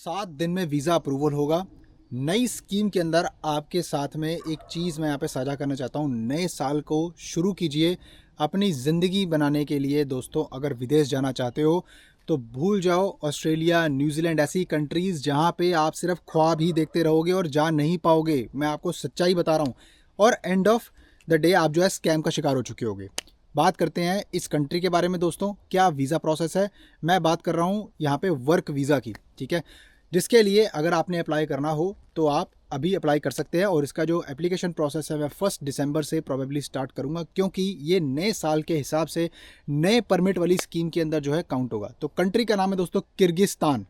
7 दिन में visa approval होगा। नई स्कीम के अंदर आपके साथ में एक चीज़ मैं यहाँ पे साझा करना चाहता हूँ। नए साल को शुरू कीजिए अपनी ज़िंदगी बनाने के लिए। दोस्तों, अगर विदेश जाना चाहते हो तो भूल जाओ ऑस्ट्रेलिया, न्यूजीलैंड, ऐसी कंट्रीज़ जहाँ पे आप सिर्फ ख्वाब ही देखते रहोगे और जा नहीं पाओगे। मैं आपको सच्चाई बता रहा हूँ। और एंड ऑफ द डे आप जो है स्कैम का शिकार हो चुके होगे। बात करते हैं इस कंट्री के बारे में। दोस्तों, क्या वीज़ा प्रोसेस है? मैं बात कर रहा हूँ यहाँ पे वर्क वीज़ा की, ठीक है, जिसके लिए अगर आपने अप्लाई करना हो तो आप अभी अप्लाई कर सकते हैं। और इसका जो एप्लीकेशन प्रोसेस है मैं 1 दिसंबर से प्रोबेबली स्टार्ट करूंगा, क्योंकि ये नए साल के हिसाब से नए परमिट वाली स्कीम के अंदर जो है काउंट होगा। तो कंट्री का नाम है दोस्तों किर्गिस्तान।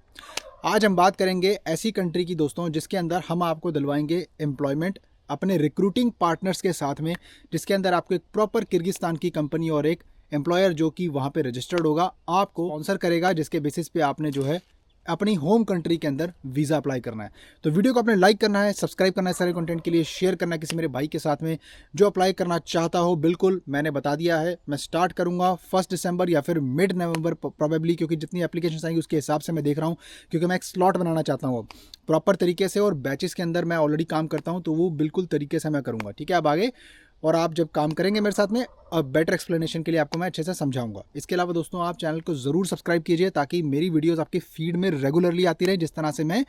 आज हम बात करेंगे ऐसी कंट्री की दोस्तों जिसके अंदर हम आपको दिलवाएंगे एम्प्लॉयमेंट अपने रिक्रूटिंग पार्टनर्स के साथ में, जिसके अंदर आपको एक प्रॉपर किर्गिस्तान की कंपनी और एक एम्प्लॉयर जो कि वहाँ पे रजिस्टर्ड होगा आपको स्पॉन्सर करेगा, जिसके बेसिस पे आपने जो है अपनी होम कंट्री के अंदर वीज़ा अप्लाई करना है। तो वीडियो को आपने लाइक करना है, सब्सक्राइब करना है, सारे कंटेंट के लिए शेयर करना है किसी मेरे भाई के साथ में जो अप्लाई करना चाहता हो। बिल्कुल मैंने बता दिया है, मैं स्टार्ट करूंगा 1 दिसंबर या फिर मिड नवंबर प्रोबेबली, क्योंकि जितनी एप्लीकेशन आएंगी उसके हिसाब से मैं देख रहा हूँ, क्योंकि मैं एक स्लॉट बनाना चाहता हूँ प्रॉपर तरीके से। और बैचेस के अंदर मैं ऑलरेडी काम करता हूँ तो वो बिल्कुल तरीके से मैं करूँगा, ठीक है। अब आगे और आप जब काम करेंगे मेरे साथ में, अब बेटर एक्सप्लेनेशन के लिए आपको मैं अच्छे से समझाऊंगा। इसके अलावा दोस्तों आप चैनल को ज़रूर सब्सक्राइब कीजिए ताकि मेरी वीडियोस आपकी फीड में रेगुलरली आती रहे। जिस तरह से मैं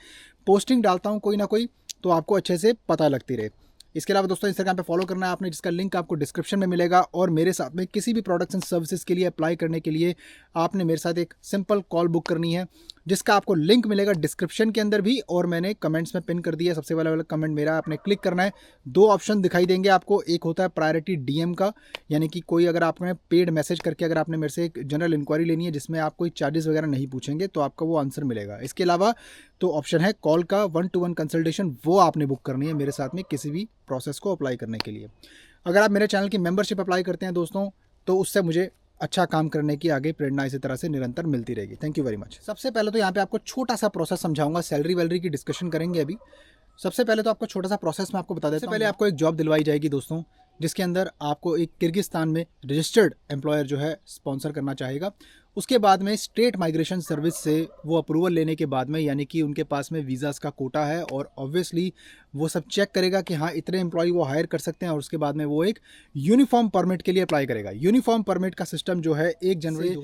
पोस्टिंग डालता हूं कोई ना कोई, तो आपको अच्छे से पता लगती रहे। इसके अलावा दोस्तों इंस्टाग्राम पे फॉलो करना है आपने, जिसका लिंक आपको डिस्क्रिप्शन में मिलेगा। और मेरे साथ में किसी भी प्रोडक्ट्स एंड सर्विसेज के लिए अप्लाई करने के लिए आपने मेरे साथ एक सिंपल कॉल बुक करनी है, जिसका आपको लिंक मिलेगा डिस्क्रिप्शन के अंदर भी, और मैंने कमेंट्स में पिन कर दिया। सबसे वाला कमेंट मेरा आपने क्लिक करना है। 2 ऑप्शन दिखाई देंगे आपको। एक होता है प्रायोरिटी डीएम का, यानी कि कोई अगर आपने पेड मैसेज करके अगर आपने मेरे से एक जनरल इंक्वायरी लेनी है जिसमें आप कोई चार्जेस वगैरह नहीं पूछेंगे तो आपका वो आंसर मिलेगा। इसके अलावा तो ऑप्शन है कॉल का 1-to-1 कंसल्टेशन, वो आपने बुक करनी है मेरे साथ में किसी भी प्रोसेस को अप्लाई करने के लिए। अगर आप मेरे चैनल की मेंबरशिप अप्लाई करते हैं दोस्तों, तो उससे मुझे अच्छा काम करने की आगे प्रेरणा इसी तरह से निरंतर मिलती रहेगी। Thank you very much. सबसे पहले तो यहाँ पे आपको छोटा सा प्रोसेस समझाऊंगा। सैलरी वैलरी की डिस्कशन करेंगे अभी। सबसे पहले तो आपको छोटा सा प्रोसेस मैं आपको बता देता हूँ। पहले आपको एक जॉब दिलवाई जाएगी दोस्तों, जिसके अंदर आपको एक किर्गिस्तान में रजिस्टर्ड एम्प्लॉयर जो है स्पॉन्सर करना चाहेगा। उसके बाद में स्टेट माइग्रेशन सर्विस से वो अप्रूवल लेने के बाद में, यानी कि उनके पास में वीज़ास का कोटा है और ऑब्वियसली वो सब चेक करेगा कि हाँ इतने एम्प्लॉय वो हायर कर सकते हैं, और उसके बाद में वो एक यूनिफॉर्म परमिट के लिए अप्लाई करेगा। यूनिफॉर्म परमिट का सिस्टम जो है 1 जनवरी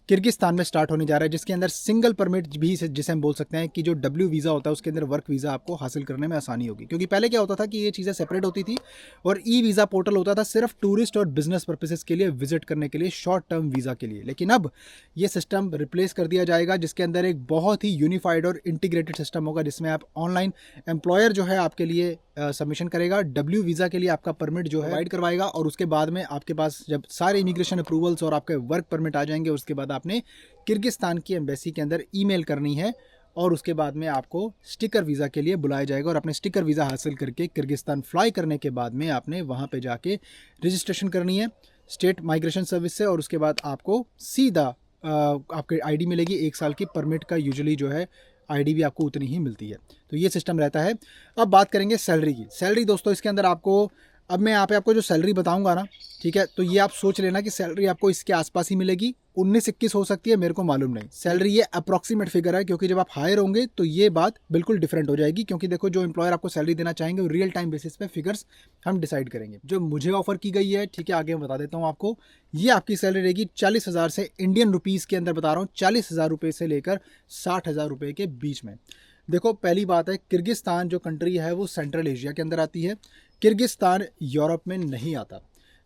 किर्गिस्तान में स्टार्ट होने जा रहा है, जिसके अंदर सिंगल परमिट भी जिसे हम बोल सकते हैं कि जो डब्ल्यू वीज़ा होता है उसके अंदर वर्क वीज़ा आपको हासिल करने में आसानी होगी। क्योंकि पहले क्या होता था कि ये चीज़ें सेपरेट होती थी और ई वीज़ा पोर्टल होता था सिर्फ टूरिस्ट और बिजनेस पर्पसेस के लिए, विजिट करने के लिए, शॉर्ट टर्म वीज़ा के लिए। लेकिन अब ये सिस्टम रिप्लेस कर दिया जाएगा, जिसके अंदर एक बहुत ही यूनिफाइड और इंटीग्रेटेड सिस्टम होगा, जिसमें आप ऑनलाइन एम्प्लॉयर जो है आपके लिए सबमिशन करेगा, डब्ल्यू वीज़ा के लिए आपका परमिट जो है प्रोवाइड करवाएगा, और उसके बाद में आपके पास जब सारे इमिग्रेशन अप्रूवल्स और आपके वर्क परमिट आ जाएंगे, उसके बाद आपने किर्गिस्तान की एम्बेसी के अंदर ईमेल करनी है, और उसके बाद में आपको स्टिकर वीज़ा के लिए बुलाया जाएगा। और अपने स्टिकर वीज़ा हासिल करके किर्गिस्तान फ्लाई करने के बाद में आपने वहाँ पे जाके रजिस्ट्रेशन करनी है स्टेट माइग्रेशन सर्विस से, और उसके बाद आपको सीधा आपके आईडी मिलेगी 1 साल की। परमिट का यूजुअली जो है आईडी भी आपको उतनी ही मिलती है। तो ये सिस्टम रहता है। अब बात करेंगे सैलरी की। सैलरी दोस्तों इसके अंदर आपको, अब मैं यहाँ पे आपको जो सैलरी बताऊंगा ना, ठीक है, तो ये आप सोच लेना कि सैलरी आपको इसके आसपास ही मिलेगी। 19-21 हो सकती है, मेरे को मालूम नहीं। सैलरी ये अप्रॉक्सीमेट फिगर है, क्योंकि जब आप हायर होंगे तो ये बात बिल्कुल डिफरेंट हो जाएगी। क्योंकि देखो जो एम्प्लॉयर आपको सैलरी देना चाहेंगे वो रियल टाइम बेसिस पे फिगर्स हम डिसाइड करेंगे। जो मुझे ऑफर की गई है, ठीक है, आगे मैं बता देता हूँ आपको। ये आपकी सैलरी रहेगी 40,000 से, इंडियन रुपीज़ के अंदर बता रहा हूँ, 40,000 रुपये से लेकर 60,000 रुपये के बीच में। देखो पहली बात है, किर्गिस्तान जो कंट्री है वो सेंट्रल एशिया के अंदर आती है। किर्गिस्तान यूरोप में नहीं आता।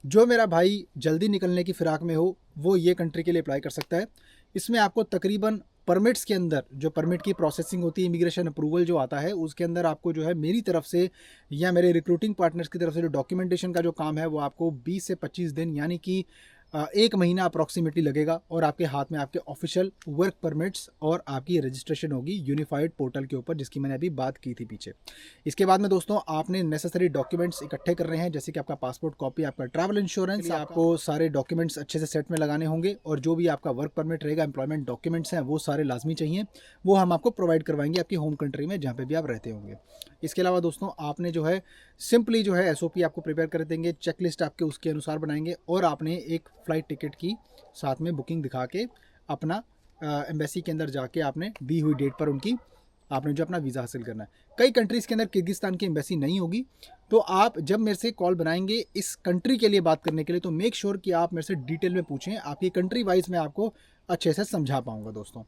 जो मेरा भाई जल्दी निकलने की फिराक में हो वो ये कंट्री के लिए अप्लाई कर सकता है। इसमें आपको तकरीबन परमिट्स के अंदर जो परमिट की प्रोसेसिंग होती है, इमिग्रेशन अप्रूवल जो आता है, उसके अंदर आपको जो है मेरी तरफ से या मेरे रिक्रूटिंग पार्टनर्स की तरफ से जो डॉक्यूमेंटेशन का जो काम है वो आपको 20 से 25 दिन यानी कि 1 महीना अप्रॉक्सीमेटली लगेगा, और आपके हाथ में आपके ऑफिशियल वर्क परमिट्स और आपकी रजिस्ट्रेशन होगी यूनिफाइड पोर्टल के ऊपर, जिसकी मैंने अभी बात की थी पीछे। इसके बाद में दोस्तों आपने नेसेसरी डॉक्यूमेंट्स इकट्ठे कर रहे हैं, जैसे कि आपका पासपोर्ट कॉपी, आपका ट्रैवल इंश्योरेंस, आपको सारे डॉक्यूमेंट्स अच्छे से सेट में लगाने होंगे, और जो भी आपका वर्क परमिट रहेगा, एम्प्लॉयमेंट डॉक्यूमेंट्स हैं, वो सारे लाजमी चाहिए। वो हम आपको प्रोवाइड करवाएंगे आपकी होम कंट्री में जहाँ पे भी आप रहते होंगे। इसके अलावा दोस्तों आपने जो है सिंपली जो है एसओपी आपको प्रिपेयर कर देंगे, चेकलिस्ट आपके उसके अनुसार बनाएंगे, और आपने एक फ़्लाइट टिकट की साथ में बुकिंग दिखा के अपना एम्बेसी के अंदर जाके आपने दी हुई डेट पर उनकी आपने जो अपना वीज़ा हासिल करना है। कई कंट्रीज़ के अंदर किर्गिस्तान की एम्बेसी नहीं होगी, तो आप जब मेरे से कॉल बनाएंगे इस कंट्री के लिए बात करने के लिए, तो मेक श्योर कि आप मेरे से डिटेल में पूछें। आपकी कंट्री वाइज मैं आपको अच्छे से समझा पाऊंगा दोस्तों।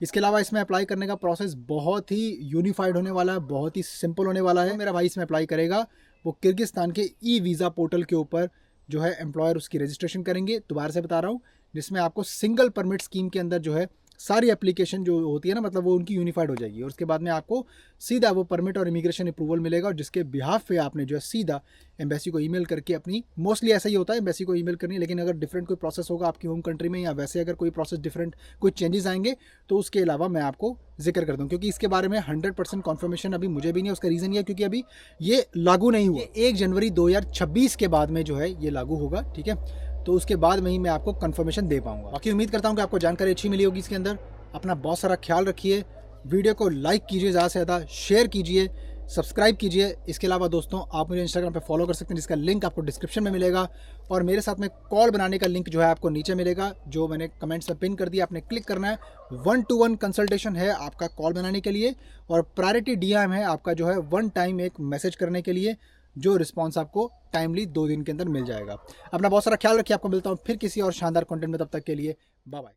इसके अलावा इसमें अप्लाई करने का प्रोसेस बहुत ही यूनिफाइड होने वाला है, बहुत ही सिंपल होने वाला है। मेरा भाई इसमें अप्लाई करेगा, वो किर्गिस्तान के ई वीज़ा पोर्टल के ऊपर जो है एम्प्लॉयर उसकी रजिस्ट्रेशन करेंगे। दोबारा से बता रहा हूँ, जिसमें आपको सिंगल परमिट स्कीम के अंदर जो है सारी एप्लीकेशन जो होती है ना, मतलब वो उनकी यूनिफाइड हो जाएगी, और उसके बाद में आपको सीधा वो परमिट और इमिग्रेशन अप्रूवल मिलेगा, और जिसके बिहाफ पे आपने जो है सीधा एम्बेसी को ईमेल करके अपनी, मोस्टली ऐसा ही होता है एम्बेसी को ईमेल करनी, लेकिन अगर डिफरेंट कोई प्रोसेस होगा आपकी होम कंट्री में, या वैसे अगर कोई प्रोसेस डिफरेंट कोई चेंजेस आएंगे तो उसके अलावा मैं आपको जिक्र कर दूँ, क्योंकि इसके बारे में 100% कॉन्फर्मेशन अभी मुझे भी नहीं है। उसका रीज़न ये है क्योंकि अभी ये लागू नहीं हुआ, 1 जनवरी 2026 के बाद में जो है ये लागू होगा, ठीक है। तो उसके बाद में ही मैं आपको कंफर्मेशन दे पाऊंगा। बाकी उम्मीद करता हूँ कि आपको जानकारी अच्छी मिली होगी इसके अंदर। अपना बहुत सारा ख्याल रखिए, वीडियो को लाइक कीजिए, ज़्यादा से ज़्यादा शेयर कीजिए, सब्सक्राइब कीजिए। इसके अलावा दोस्तों आप मुझे इंस्टाग्राम पे फॉलो कर सकते हैं, जिसका लिंक आपको डिस्क्रिप्शन में मिलेगा, और मेरे साथ में कॉल बनाने का लिंक जो है आपको नीचे मिलेगा, जो मैंने कमेंट्स में पिन कर दिया। आपने क्लिक करना है। 1-to-1 कंसल्टेशन है आपका कॉल बनाने के लिए, और प्रायोरिटी डीएम है आपका जो है 1 टाइम एक मैसेज करने के लिए, जो रिस्पॉन्स आपको टाइमली 2 दिन के अंदर मिल जाएगा। अपना बहुत सारा ख्याल रखिए। आपको मिलता हूँ फिर किसी और शानदार कंटेंट में, तब तक के लिए बाय बाय।